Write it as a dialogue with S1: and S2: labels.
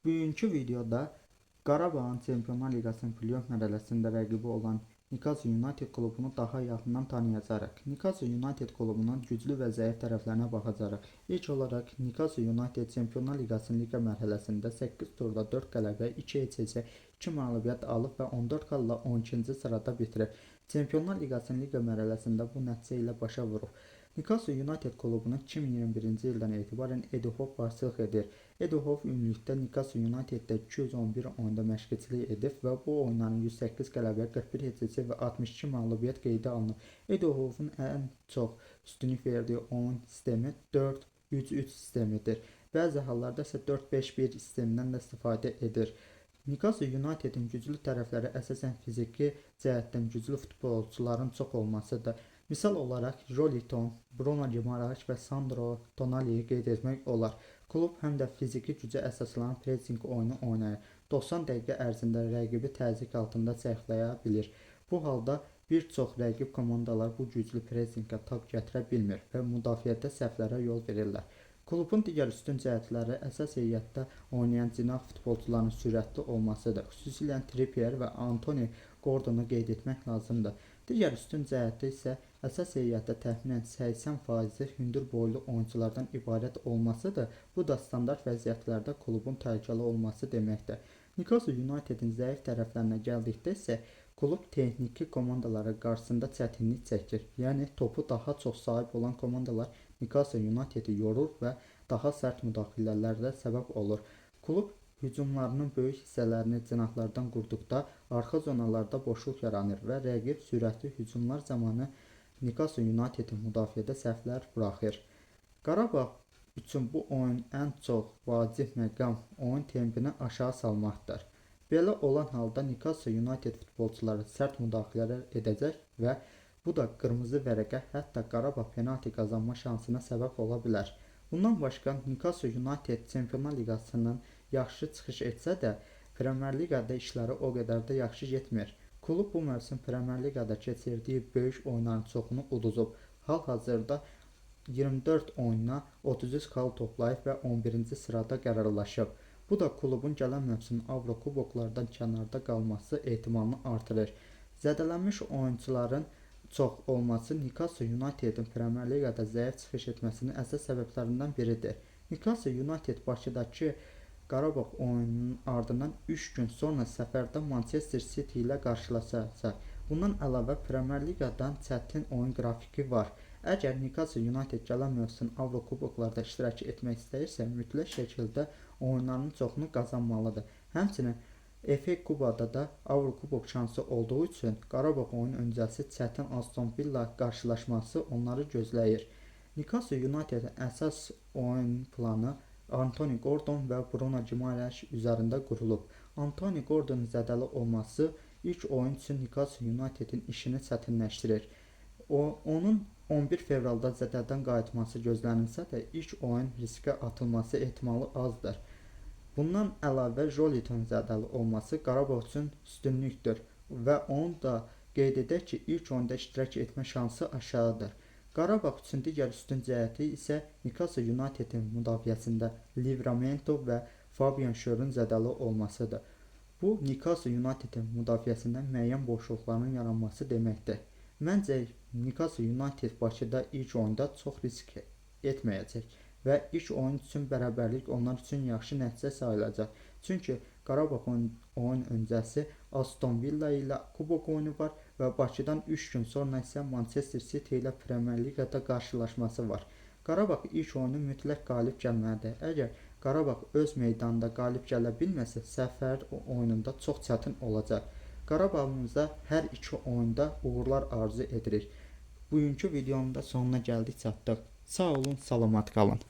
S1: Bugünkü videoda Qarabağın Çempionlar Liqasının playoff mərhələsində rəqibi olan Newcastle United klubunu daha yaxından tanıyacağıq. Newcastle United klubunun güclü və zəif tərəflərinə baxacağıq. İlk olaraq Newcastle United Çempionlar Liqasının liqa mərhələsində 8 turda 4 qələbə, 2 heçəcə, 2 məğlubiyyət alıb və 14 xalla 12-ci sırada bitirib. Çempionlar Liqasının liqa mərhələsində bu nəticə ilə başa vurub. Newcastle United klubunu 2021-ci ildən etibarən Eddie Howe başçılıq edir. Eddie Howe ümumilikdə Newcastle Uniteddə 211 oyunda məşqçilik edib və bu oyunların 108 qələbə, 41 heçəsi və 62 məğlubiyyət qeydə alınıb. Eddie Howe'un ən çox üstünlük verdiyi oyun sistemi 4-3-3 sistemidir. Bəzi hallarda isə 4-5-1 sistemindən də istifadə edir. Newcastle United'in güclü tərəfləri əsasən fiziki cəhətdən güclü futbolçuların çox olmasıdır. Misal olaraq Joelinton, Bruno Guimaraes və Sandro Tonali'yi qeyd etmək olar. Klub həm də fiziki gücə əsaslanan pressing oyunu oynayır. 90 dəqiqə ərzində rəqibi təzyiq altında saxlaya bilir. Bu halda bir çox rəqib komandalar bu güclü pressingə tab gətirə bilmir və müdafiədə səhvlərə yol verirlər. Klubun digər üstün cəhətləri əsas heyətdə oynayan cinah futbolçuların sürətli olmasıdır. Xüsusilə Trippier və Anthony Gordon'u qeyd etmək lazımdır. Digər üstün cəhəti isə əsas heyətdə təxminən 80% hündür boylu oyunculardan ibarət olmasıdır. Bu da standart vəziyyətlərdə klubun təhlükəli olması deməkdir. Newcastle United'in zəif tərəflərinə gəldikdə isə klub texniki komandalara qarşısında çətinlik çəkir. Yəni topu daha çox sahib olan komandalar Newcastle United'i yorur və daha sərt müdaxilələrlə səbəb olur. Klub hücumlarının böyük hissələrini cinahlardan qurduqda arxa zonalarda boşluq yaranır və rəqib sürətli hücumlar zamanı Newcastle United'in müdafiədə səhvlər buraxır. Qarabağ üçün bu oyun ən çox vacib məqam oyun tempini aşağı salmaqdır. Belə olan halda Newcastle United futbolçuları sərt müdaxilələr edəcək və bu da qırmızı vərəqə, hətta Qarabağ penalti qazanma şansına səbəb ola bilər. Bundan başqa Newcastle United Çempionlar Liqasından yaxşı çıxış etsə də, Premier Liqada işləri o qədər də yaxşı getmir. Klub bu mövsüm Premier Liqada keçirdiyi böyük oyunların çoxunu uduzub. Hal-hazırda 24 oyuna 33 xal toplayıb və 11-ci sırada qərarlaşıb. Bu da klubun gələn mövsüm Avrokuboklardan kənarda qalması ehtimalını artırır. Zədələnmiş oyuncuların çox olması Newcastle United'in Premier Liqada zəif çıxış etməsinin əsas səbəblərindən biridir. Newcastle United Bakıdakı Qarabağ oyununun ardından 3 gün sonra səfərdə Manchester City ilə qarşılaşacaq. Bundan əlavə Premier Liqadan çətin oyun qrafiki var. Əgər Newcastle United gələn mövsüm Avrokuboklarda iştirak etmək istəyirsə, mütləq şəkildə oyunlarının çoxunu qazanmalıdır. Həmçinin FA Kubada da Avrokubok şansı olduğu üçün Qarabağ oyun öncəsi çətin Aston Villa qarşılaşması onları gözləyir. Newcastle United'in əsas oyun planı Anthony Gordon və Bruno Guimaraes üzərində qurulub. Anthony Gordon'un zədəli olması ilk oyun üçün Newcastle United'in işini çətinləşdirir. Onun 11 fevralda zədəldən qayıtması gözlənilsə də ilk oyun riskə atılması ehtimalı azdır. Bundan əlavə Joelinton zədəli olması Qarabağ üçün üstünlükdür və onu da qeyd edək ki, ilk oyunda iştirak etmə şansı aşağıdır. Qarabağ üçün digər üstün cəhəti isə Newcastle United'in müdafiəsində Livramento və Fabian Schürrün zədəli olmasıdır. Bu, Newcastle United'in müdafiəsində müəyyən boşluqların yaranması deməkdir. Məncə Newcastle United Bakıda ilk oyunda çox risk etməyəcək və ilk oyun üçün bərabərlik onlar üçün yaxşı nəticə sayılacaq. Çünki Qarabağ oyun öncəsi Aston Villa ilə kubok oyunu var və Bakıdan 3 gün sonra isə Manchester City ilə Premier Liqada qarşılaşması var. Qarabağ ilk oyunu mütləq qalib gəlməlidir. Əgər Qarabağ öz meydanında qalib gələ bilməsə, səfər oyununda çox çətin olacaq. Qarabağımıza hər iki oyunda uğurlar arzu edirik. Bugünkü videonun da sonuna gəldik, çatdıq. Sağ olun, salamat qalın.